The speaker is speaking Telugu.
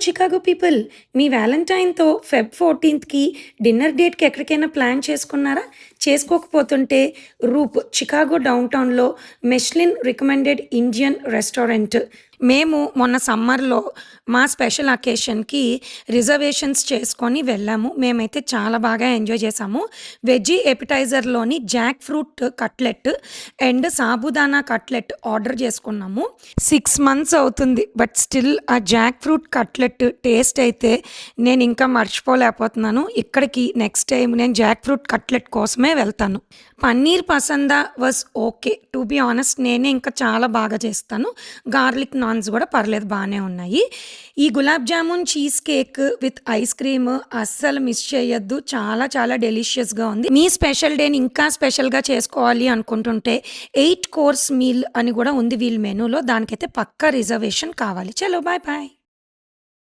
Chicago people. మీ వ్యాలంటైన్‌తో ఫెబ్ 14థ్‌కి డిన్నర్ డేట్‌కి ఎక్కడికైనా ప్లాన్ చేసుకున్నారా? చేసుకోకపోతుంటే రూప్ చికాగో డౌన్‌టౌన్‌లో మిష్లిన్ రికమెండెడ్ ఇండియన్ రెస్టారెంట్. మేము మొన్న సమ్మర్‌లో మా స్పెషల్ అకేషన్‌కి రిజర్వేషన్స్ చేసుకొని వెళ్ళాము. మేమైతే చాలా బాగా ఎంజాయ్ చేశాము. వెజ్జీ ఎపిటైజర్‌లోని jackfruit cutlet and sabudana cutlet order చేసుకున్నాము. 6 మంత్స్ అవుతుంది. బట్ స్టిల్ ఆ జాక్ ఫ్రూట్ కట్లెట్ టేస్ట్ అయితే నేనింకా మర్చిపోలేకపోతున్నాను. ఇక్కడికి నెక్స్ట్ టైమ్ నేను జాక్ ఫ్రూట్ కట్లెట్ కోసమే వెళ్తాను. Paneer pasanda was okay. To be honest నేనే ఇంకా చాలా బాగా చేస్తాను. గార్లిక్ నాన్స్ కూడా పర్లేదు బానే ఉన్నాయి. ఈ gulab jamun cheese cake with ice cream అస్సలు మిస్ చేయొద్దు. చాలా చాలా డెలిషియస్‌గా ఉంది. మీ స్పెషల్ డేని ఇంకా స్పెషల్‌గా చేసుకోవాలి అనుకుంటుంటే 8 కోర్స్ మీల్ అని కూడా ఉంది వీళ్ళ మెనూలో. దానికైతే పక్కా రిజర్వేషన్ కావాలి. చలో బాయ్ బాయ్.